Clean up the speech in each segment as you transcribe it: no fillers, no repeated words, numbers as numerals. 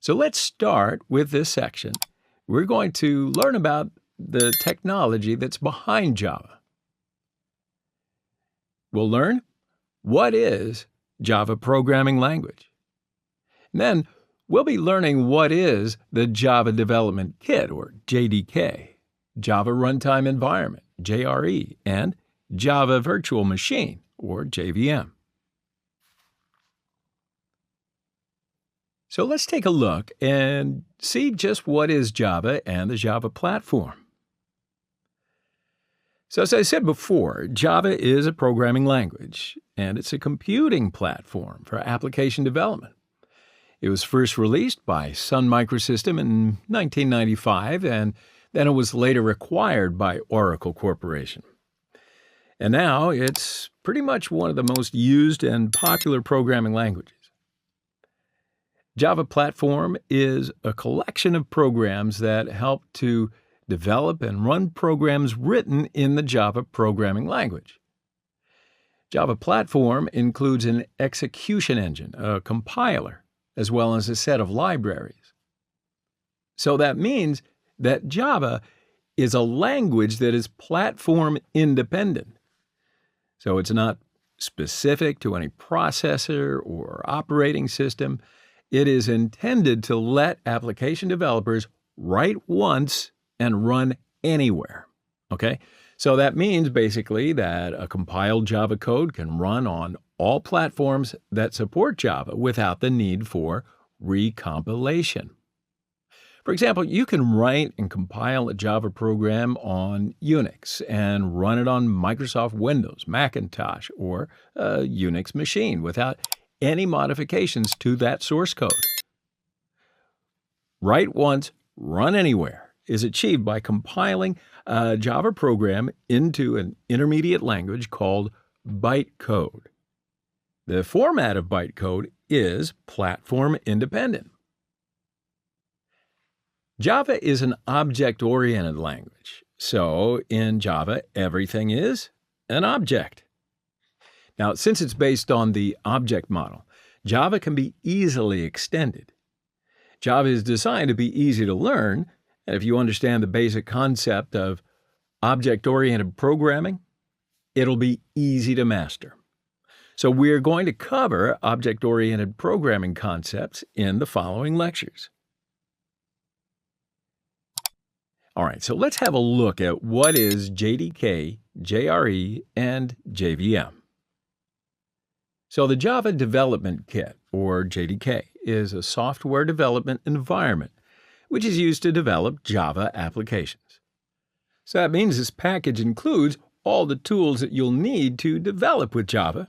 So let's start with this section. We're going to learn about the technology that's behind Java. We'll learn what is Java programming language. And then we'll be learning what is the Java Development Kit, or JDK, Java Runtime Environment, JRE, and Java Virtual Machine, or JVM. So let's take a look and see just what is Java and the Java platform. So as I said before, Java is a programming language, and it's a computing platform for application development. It was first released by Sun Microsystem in 1995, and then it was later acquired by Oracle Corporation. And now it's pretty much one of the most used and popular programming languages. Java Platform is a collection of programs that help to develop and run programs written in the Java programming language. Java Platform includes an execution engine, a compiler, as well as a set of libraries. So that means that Java is a language that is platform independent. So it's not specific to any processor or operating system. It is intended to let application developers write once and run anywhere. Okay? So that means basically that a compiled Java code can run on all platforms that support Java without the need for recompilation. For example, you can write and compile a Java program on Unix and run it on Microsoft Windows, Macintosh, or a Unix machine without any modifications to that source code. Write once, run anywhere is achieved by compiling a Java program into an intermediate language called bytecode. The format of bytecode is platform independent. Java is an object-oriented language. So in Java, everything is an object. Now, since it's based on the object model, Java can be easily extended. Java is designed to be easy to learn, and if you understand the basic concept of object-oriented programming, it'll be easy to master. So we're going to cover object-oriented programming concepts in the following lectures. All right, so let's have a look at what is JDK, JRE, and JVM. So the Java Development Kit, or JDK, is a software development environment which is used to develop Java applications. So that means this package includes all the tools that you'll need to develop with Java.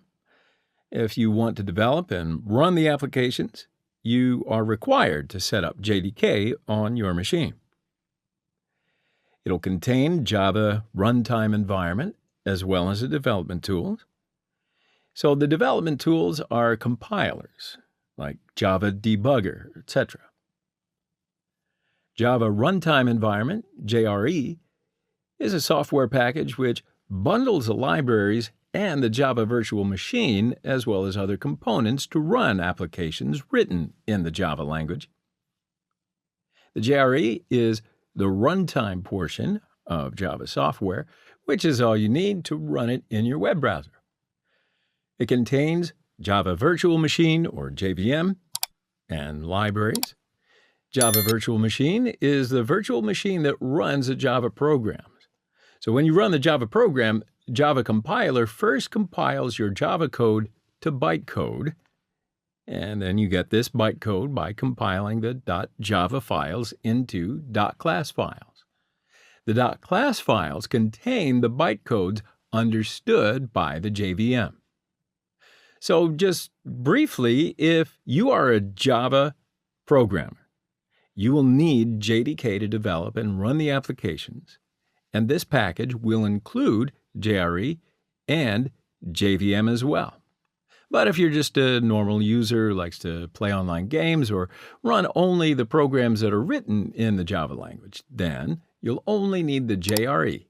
If you want to develop and run the applications, you are required to set up JDK on your machine. It'll contain Java Runtime Environment as well as the development tools. So the development tools are compilers, like Java Debugger, etc. Java Runtime Environment, JRE, is a software package which bundles the libraries and the Java Virtual Machine as well as other components to run applications written in the Java language. The JRE is the runtime portion of Java software, which is all you need to run it in your web browser. It contains Java Virtual Machine, or JVM, and libraries. Java Virtual Machine is the virtual machine that runs the Java programs. So when you run the Java program, Java compiler first compiles your Java code to bytecode, and then you get this bytecode by compiling the .java files into .class files. The .class files contain the bytecodes understood by the JVM. So just briefly, if you are a Java programmer, you will need JDK to develop and run the applications, and this package will include JRE and JVM as well. But if you're just a normal user who likes to play online games or run only the programs that are written in the Java language, then you'll only need the JRE,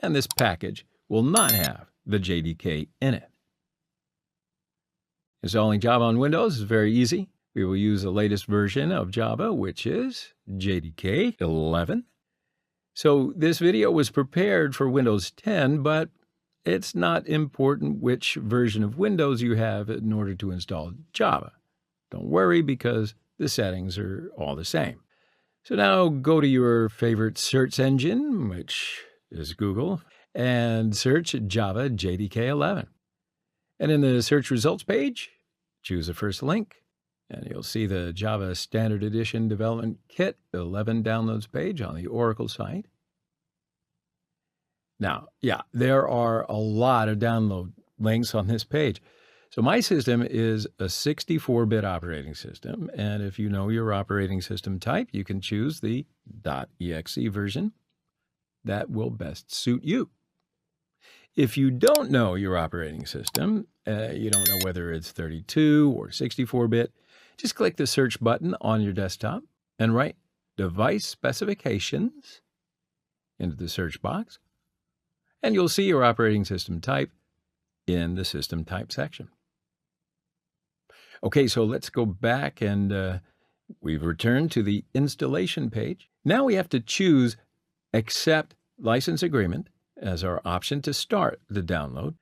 and this package will not have the JDK in it. Installing Java on Windows is very easy. We will use the latest version of Java, which is JDK 11. So this video was prepared for Windows 10, but it's not important which version of Windows you have in order to install Java. Don't worry, because the settings are all the same. So now go to your favorite search engine, which is Google, and search Java JDK 11. And in the search results page, choose the first link, and you'll see the Java Standard Edition Development Kit 11 downloads page on the Oracle site. Now, there are a lot of download links on this page. So my system is a 64-bit operating system, and if you know your operating system type, you can choose the .exe version that will best suit you. If you don't know your operating system, you don't know whether it's 32 or 64-bit, just click the search button on your desktop and write device specifications into the search box, and you'll see your operating system type in the system type section. Okay, so let's go back, and we've returned to the installation page. Now we have to choose Accept License Agreement as our option to start the download.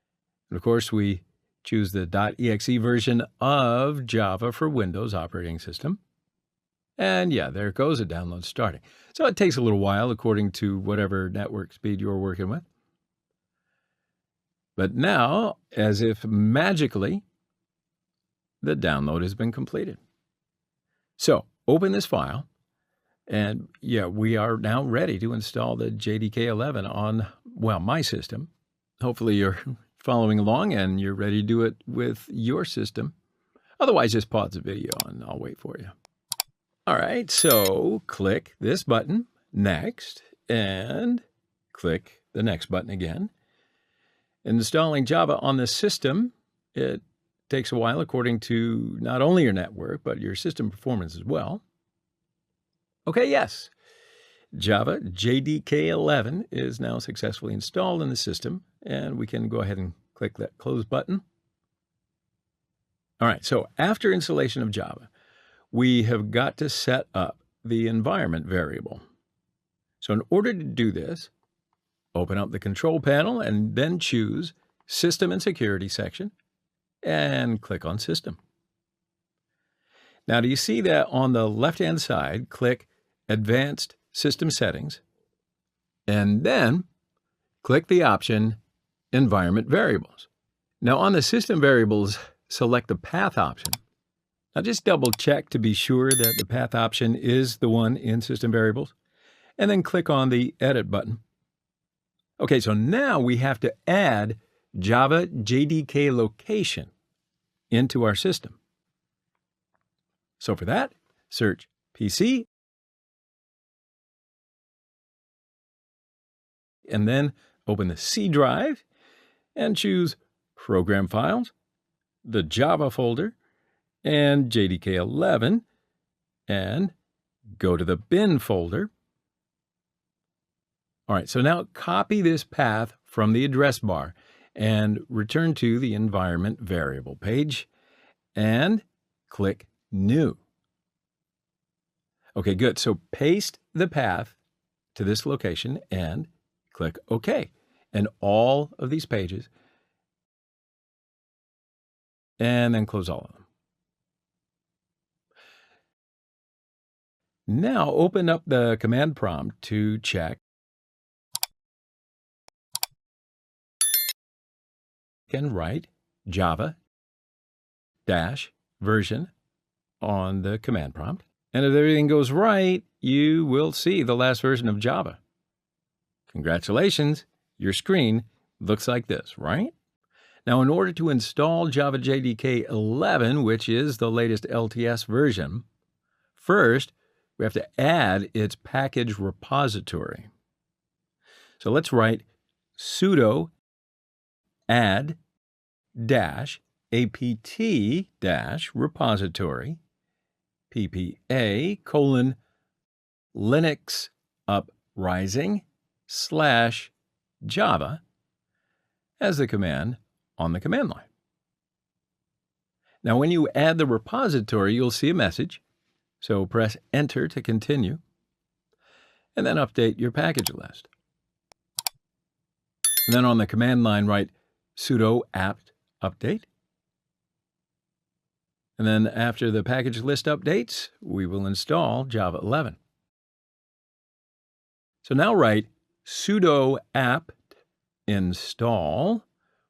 And of course, we choose the .exe version of Java for Windows operating system. And there it goes, the download starting. So it takes a little while according to whatever network speed you're working with. But now, as if magically, the download has been completed. So open this file, and we are now ready to install the JDK 11 on, my system. Hopefully you're following along and you're ready to do it with your system. Otherwise, just pause the video and I'll wait for you. All right, so click this button, Next, and click the next button again. Installing Java on the system, it takes a while according to not only your network, but your system performance as well. Okay, yes. Java JDK 11 is now successfully installed in the system, and we can go ahead and click that close button. All right, so after installation of Java, we have got to set up the environment variable. So in order to do this, open up the control panel and then choose System and Security section and click on System. Now, do you see that on the left-hand side, click Advanced System Settings, and then click the option Environment Variables. Now, on the System Variables, select the Path option. Now, just double check to be sure that the Path option is the one in System Variables, and then click on the Edit button. Okay, so now we have to add Java JDK location into our system. So for that, search PC, and then open the C drive and choose Program Files, the Java folder, and JDK 11, and go to the bin folder. All right, so now copy this path from the address bar and return to the environment variable page and click New. Okay, good. So paste the path to this location and click OK. And all of these pages, and then close all of them. Now open up the command prompt to check and write Java-version on the command prompt. And if everything goes right, you will see the last version of Java. Congratulations, your screen looks like this, right? Now, in order to install Java JDK 11, which is the latest LTS version, first, we have to add its package repository. So let's write sudo add apt repository ppa : Linux uprising / Java as the command on the command line. Now, when you add the repository, you'll see a message. So press Enter to continue, and then update your package list. And then on the command line, write sudo apt update. And then after the package list updates, we will install Java 11. So now write sudo apt install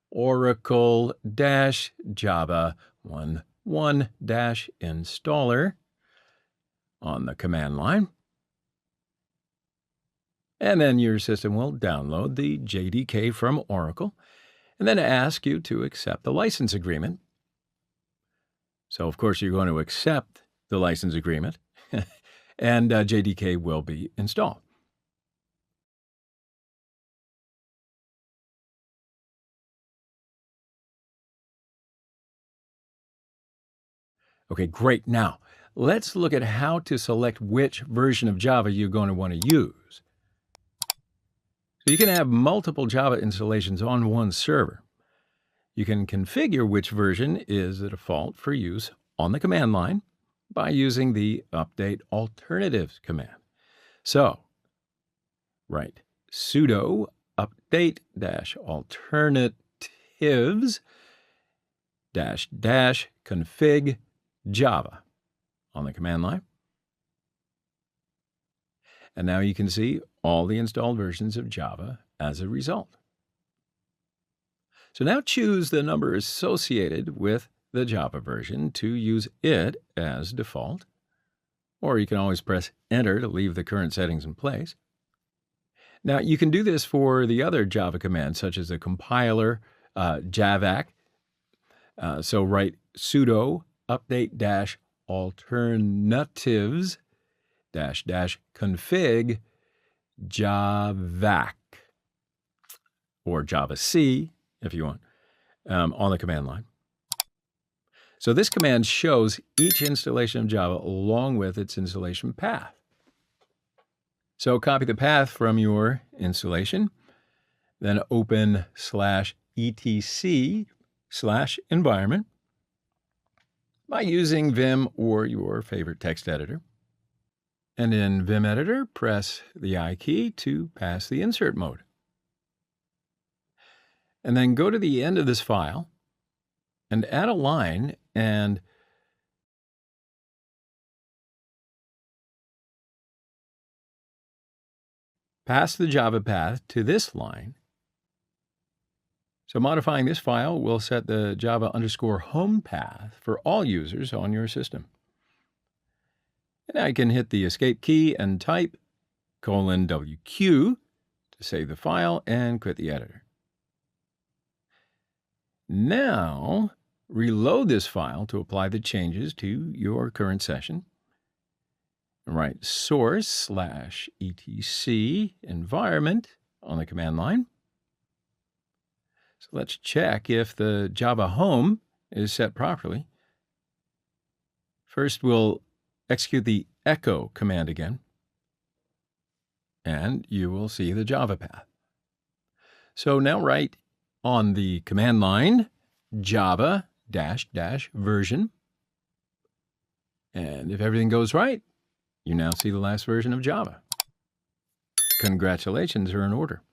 oracle-java 11-installer on the command line. And then your system will download the JDK from Oracle and then ask you to accept the license agreement. So, of course, you're going to accept the license agreement, and JDK will be installed. Okay, great. Now, let's look at how to select which version of Java you're going to want to use. So you can have multiple Java installations on one server. You can configure which version is the default for use on the command line by using the update alternatives command. So, write sudo update alternatives config Java on the command line. And now you can see all the installed versions of Java as a result. So now choose the number associated with the Java version to use it as default, or you can always press Enter to leave the current settings in place. Now you can do this for the other Java commands, such as the compiler, javac. So write sudo update alternatives config javac, or javac if you want, on the command line. So this command shows each installation of Java along with its installation path. So copy the path from your installation, then open /etc/environment by using Vim or your favorite text editor. And in Vim Editor, press the I key to pass the insert mode. And then go to the end of this file and add a line and pass the Java path to this line. So modifying this file will set the Java_home path for all users on your system. And I can hit the escape key and type :WQ to save the file and quit the editor. Now, reload this file to apply the changes to your current session. Write source/etc environment on the command line. So let's check if the Java home is set properly. First, we'll execute the echo command again, and you will see the Java path. So now write on the command line Java --version. And if everything goes right, you now see the last version of Java. Congratulations are in order.